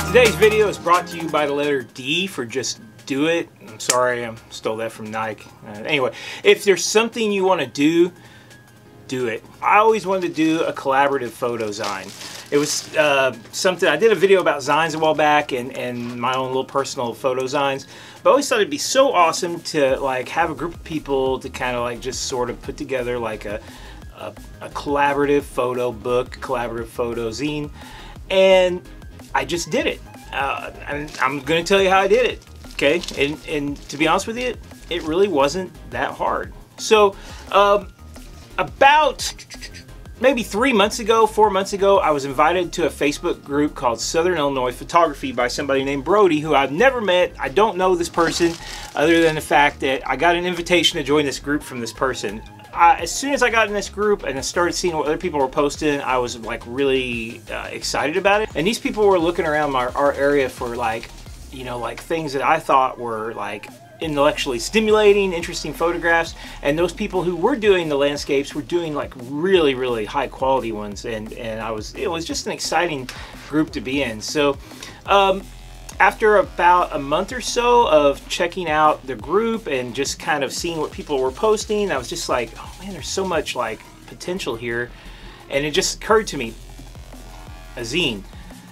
Today's video is brought to you by the letter D for just do it. I'm sorry, I stole that from Nike. Anyway, if there's something you want to do it. I always wanted to do a collaborative photo zine. It was something, I did a video about zines a while back and my own little personal photo zines, but I always thought it'd be so awesome to like have a group of people to kind of like just sort of put together like a collaborative photo book, collaborative photo zine, and I just did it. And I'm going to tell you how I did it, okay? And to be honest with you, it really wasn't that hard. So, about maybe 4 months ago, I was invited to a Facebook group called Southern Illinois Photography by somebody named Brody, who I've never met. I don't know this person other than the fact that I got an invitation to join this group from this person. As soon as I got in this group and I started seeing what other people were posting, I was like really excited about it. And these people were looking around our area for like, you know, like things that I thought were like intellectually stimulating, interesting photographs. And those people who were doing the landscapes were doing like really, really high quality ones. And it was just an exciting group to be in. So, after about a month or so of checking out the group and just kind of seeing what people were posting, I was just like, oh man, there's so much like potential here. And it just occurred to me, a zine.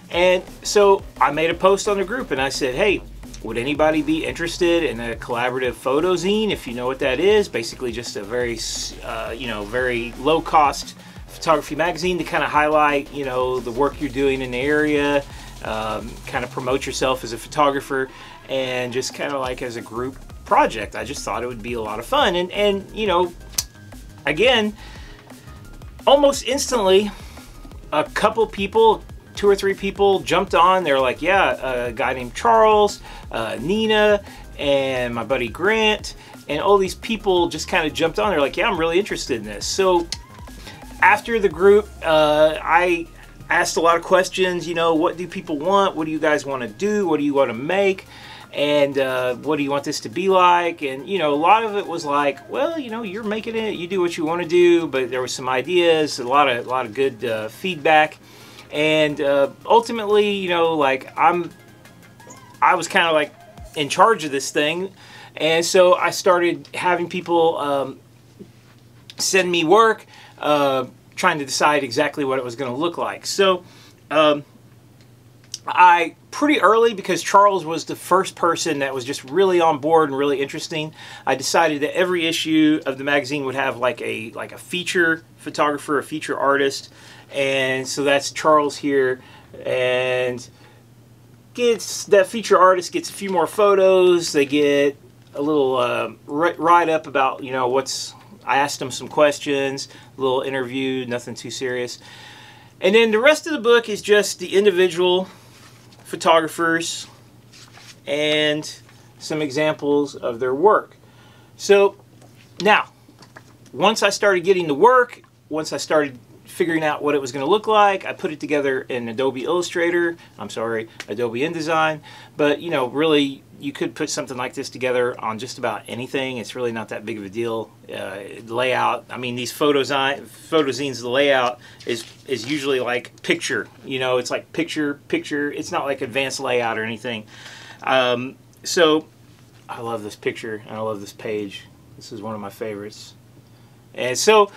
And so I made a post on the group and I said, hey, would anybody be interested in a collaborative photo zine? If you know what that is, basically just a very, very low cost photography magazine to kind of highlight, you know, the work you're doing in the area, kind of promote yourself as a photographer, and just kind of like as a group project. I just thought it would be a lot of fun. And you know, again, almost instantly, a couple people, 2 or 3 people jumped on. They're like, yeah, a guy named Charles, Nina, and my buddy Grant, and all these people just kind of jumped on. They're like, yeah, I'm really interested in this. So after the group, I asked a lot of questions, you know, what do people want? What do you guys want to do? What do you want to make? And what do you want this to be like? And, you know, a lot of it was like, well, you know, you're making it, you do what you want to do, but there were some ideas, a lot of good feedback. And ultimately, you know, like I was kind of like in charge of this thing. And so I started having people send me work, trying to decide exactly what it was going to look like. So I pretty early, because Charles was the first person that was just really on board and really interesting, I decided that every issue of the magazine would have like a feature photographer, a feature artist. And so that's Charles here, and that feature artist gets a few more photos. They get a little write up about, you know, I asked them some questions, a little interview, nothing too serious. And then the rest of the book is just the individual photographers and some examples of their work. So now, once I started getting the work, once I started figuring out what it was going to look like, I put it together in Adobe Adobe InDesign. But, you know, really, you could put something like this together on just about anything. It's really not that big of a deal. Layout, I mean, these photozines, the layout is usually like picture. You know, it's like picture. It's not like advanced layout or anything. So I love this picture and I love this page. This is one of my favorites. And so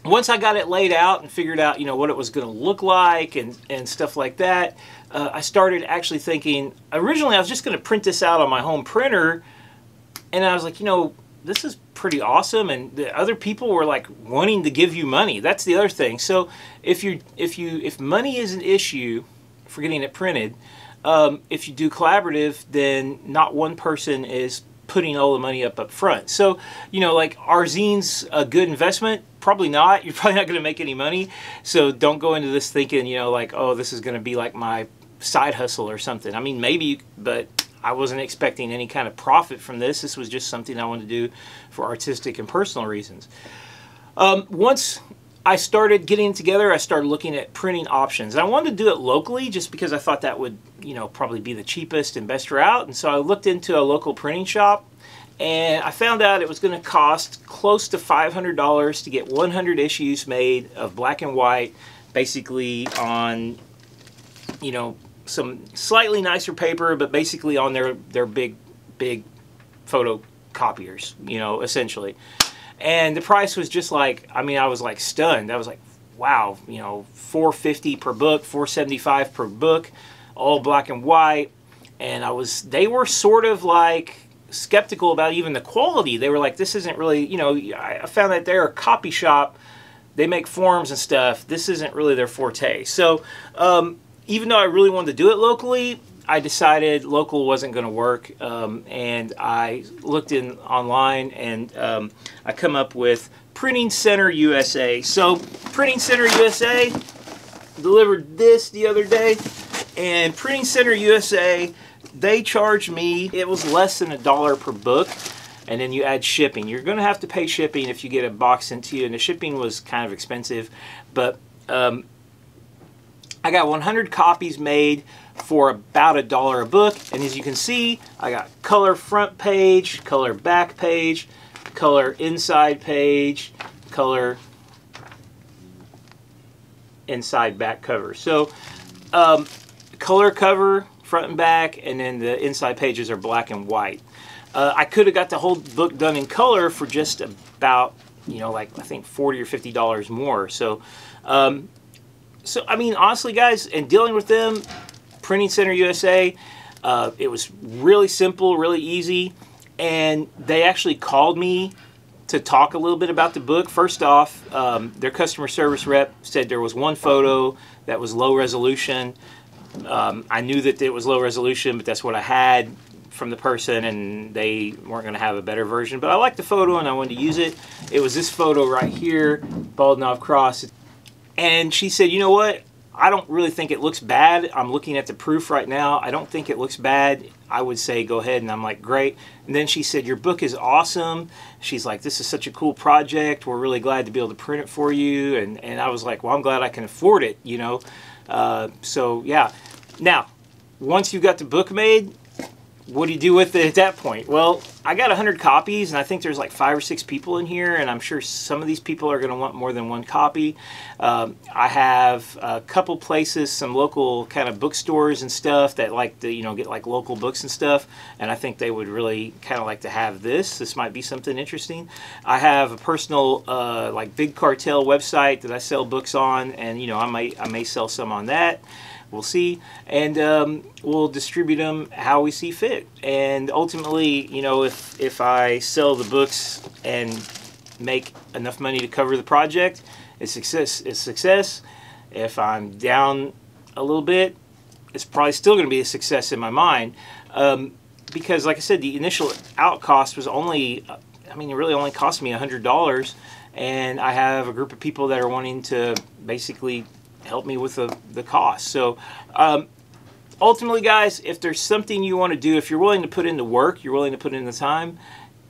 once I got it laid out and figured out, you know, what it was going to look like and stuff like that, I started actually thinking, originally I was just going to print this out on my home printer, and I was like, you know, this is pretty awesome, and the other people were like wanting to give you money. That's the other thing. So if money is an issue for getting it printed, if you do collaborative, then not one person is putting all the money up front. So, you know, like, are zines a good investment? Probably not. You're probably not going to make any money. So don't go into this thinking, you know, like, oh, this is going to be like my side hustle or something. I mean, maybe, but I wasn't expecting any kind of profit from this. This was just something I wanted to do for artistic and personal reasons. Once I started getting together, I started looking at printing options. And I wanted to do it locally just because I thought that would, you know, probably be the cheapest and best route. And so I looked into a local printing shop, and I found out it was going to cost close to $500 to get 100 issues made of black and white, basically on you know, some slightly nicer paper, but basically on their big photocopiers, you know, essentially. And the price was just like, I mean, I was like stunned. I was like, wow, you know, $4.50 per book, $4.75 per book, all black and white. And they were sort of like skeptical about even the quality. They were like, this isn't really, you know, I found that they're a copy shop. They make forms and stuff. This isn't really their forte. So even though I really wanted to do it locally, I decided local wasn't going to work, and I looked online, and I come up with Printing Center USA. So Printing Center USA delivered this the other day, and Printing Center USA, they charged me, it was less than $1 per book, and then you add shipping. You're going to have to pay shipping if you get a box sent to you, and the shipping was kind of expensive, but I got 100 copies made for about $1 a book, and as you can see, I got color front page, color back page, color inside page, color inside back cover. So color cover front and back, and then the inside pages are black and white. I could have got the whole book done in color for just about, you know, like I think $40 or $50 more. So so I mean, honestly guys, in dealing with them, Printing Center USA, it was really simple, really easy, and they actually called me to talk a little bit about the book. First off, their customer service rep said there was one photo that was low resolution. I knew that it was low resolution, but that's what I had from the person, and they weren't going to have a better version. But I liked the photo and I wanted to use it. It was this photo right here, bald knob cross. And she said, you know what? I don't really think it looks bad. I'm looking at the proof right now. I don't think it looks bad. I would say go ahead. And I'm like, great. And then she said, your book is awesome. She's like, this is such a cool project. We're really glad to be able to print it for you. And I was like, well, I'm glad I can afford it, you know. So yeah. Now, once you got the book made, what do you do with it at that point? Well, I got 100 copies, and I think there's like 5 or 6 people in here, and I'm sure some of these people are going to want more than one copy. I have a couple places, some local kind of bookstores and stuff that like to, you know, get like local books and stuff, and I think they would really kind of like to have this. This might be something interesting. I have a personal like big cartel website that I sell books on, and you know, I may sell some on that. We'll see, and we'll distribute them how we see fit. And ultimately, you know, if I sell the books and make enough money to cover the project, it's success. It's success. If I'm down a little bit, it's probably still going to be a success in my mind, because, like I said, the initial out cost was only, I mean, it really only cost me $100, and I have a group of people that are wanting to basically help me with the cost. So ultimately, guys, if there's something you want to do, if you're willing to put in the work, you're willing to put in the time,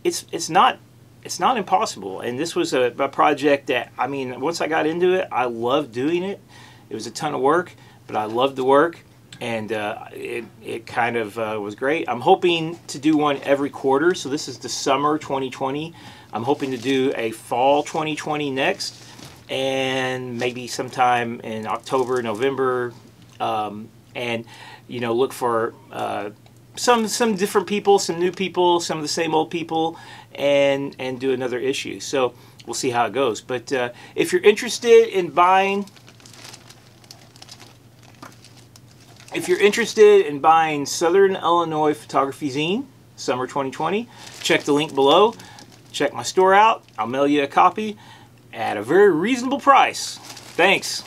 it's not impossible. And this was a project that, I mean, once I got into it, I loved doing it. It was a ton of work, but I loved the work, and it kind of was great. I'm hoping to do one every quarter. So this is the summer 2020. I'm hoping to do a fall 2020 next, and maybe sometime in October, November, and you know, look for some different people, some new people, some of the same old people, and do another issue. So we'll see how it goes. But if you're interested in buying, Southern Illinois Photography Zine, summer 2020, check the link below. Check my store out. I'll mail you a copy at a very reasonable price. Thanks.